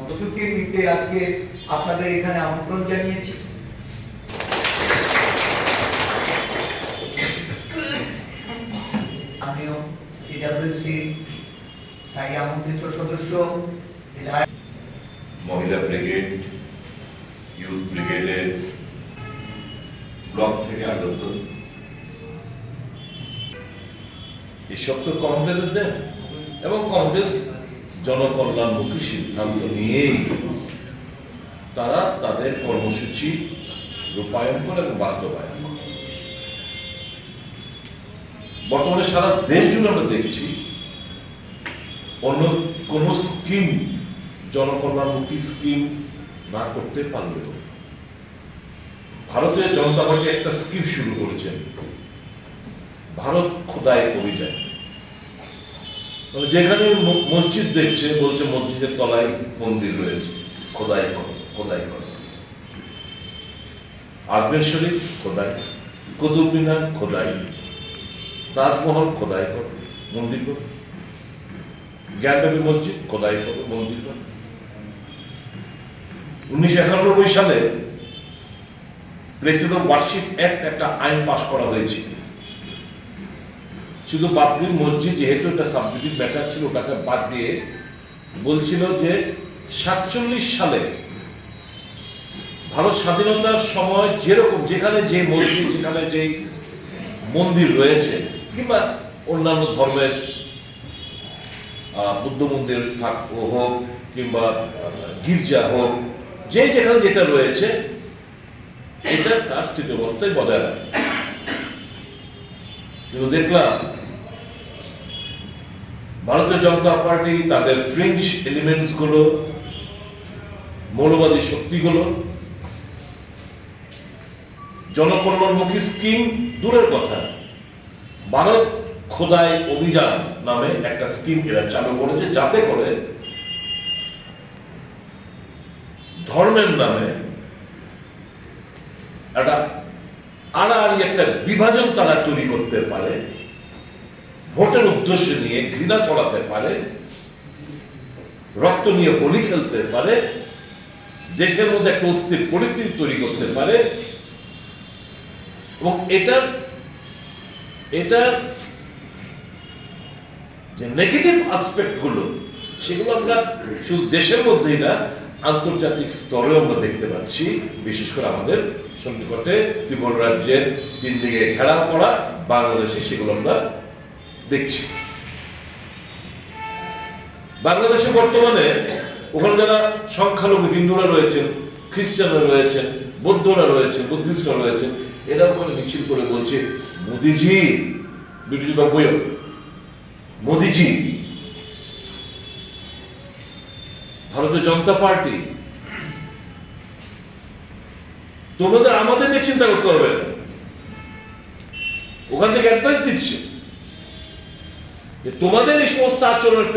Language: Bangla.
প্রস্তুতি নিতে আজকে আপনাদের এখানে আমন্ত্রণ জানিয়েছি। আমিও সিডব্লিউসি স্থায়ী আমন্ত্রিত সদস্য মহিলা ব্রিগেড, ইউথ ব্রিগেডের ব্লক থেকে আগত। এসব তো কংগ্রেসের দেন, এবং কংগ্রেস জনকল্যাণমুখী সিদ্ধান্ত নিয়েই তারা তাদের কর্মসূচি রূপায়ণ করে এবং বাস্তবায়ন করে। বর্তমানে সারা দেশ জুড়ে আমরা দেখছি অন্য কোন স্কিম, জনকল্যাণমুখী স্কিম না করতে পারলেও ভারতীয় জনতা পার্টি একটা স্কিম শুরু করেছেন, ভারত খোদাই অভিযান। মানে যেখানে মসজিদ দেখছে বলছে মসজিদের তলায় মন্দির রয়েছে, খোদাই করো, খোদাই করো। আজমের শরীফ খোদাই, কুতুব মিনার খোদাই, তাজমহল খোদাই করো, মন্দির করো, জ্ঞানদেবী মসজিদ খোদাই করো, মন্দির করো। 1991 সালে প্লেসেস অফ ওয়ারশিপ অ্যাক্ট একটা আইন পাস করা হয়েছিল। শুধু বাবরি মসজিদ যেহেতু একটা সাবজেক্টিভ ম্যাটার ছিল, ওটাকে বাদ দিয়ে বলছিল যে 47 সালে ভারত স্বাধীনতার সময় যেরকম যেখানে যে মসজিদ, যেখানে যে মন্দির রয়েছে, কিংবা অন্যান্য ধর্মের বুদ্ধ মন্দির হোক কিংবা গির্জা হোক, যে যেখানে যেটা রয়েছে এটা তার স্থিতি অবস্থায় বজায় রাখে। কিন্তু দেখলাম ভারতীয় জনতা পার্টি তাদের ফ্রিঞ্জ এলিমেন্টস গুলো, মৌলবাদী শক্তিগুলো জনকল্যাণমুখী স্কিম দূরের কথা, ভারত খোদাই অভিযান নামে একটা স্কিম এরা চালু করেছে, যাতে করে ধর্মের নামে একটা আড়াআড়ি একটা বিভাজন তারা তৈরি করতে পারে, ভোটের উদ্দেশ্য নিয়ে ঘৃণা ছড়াতে পারে, রক্ত নিয়ে হোলি খেলতে পারে, দেশের মধ্যে একটা অস্থির পরিস্থিতি তৈরি করতে পারে। এবং এটা যে নেগেটিভ আসপেক্ট গুলো, সেগুলো আমরা শুধু দেশের মধ্যেই না, আন্তর্জাতিক স্তরেও আমরা দেখতে পাচ্ছি। বিশেষ করে আমাদের সন্নিকটে ত্রিপুরা রাজ্যের 3 দিকে ঘেরাও করা বাংলাদেশে সেগুলো আমরা দেখছি। বাংলাদেশে বর্তমানে ওখানে যারা সংখ্যালঘু হিন্দুরা রয়েছেন, খ্রিস্টানরা রয়েছেন, বৌদ্ধরা রয়েছেন, বুদ্ধিস্টরা রয়েছেন, এরা ওখানে মিছিল করে বলছে মোদিজি, বিরোধী বই মোদিজি, ভারতীয় জনতা পার্টি, তোমাদের আমাদের নিয়ে চিন্তা করতে হবে না। ওখান থেকে অ্যাডভাইস দিচ্ছে যে তোমাদের এই সমস্ত আচরণের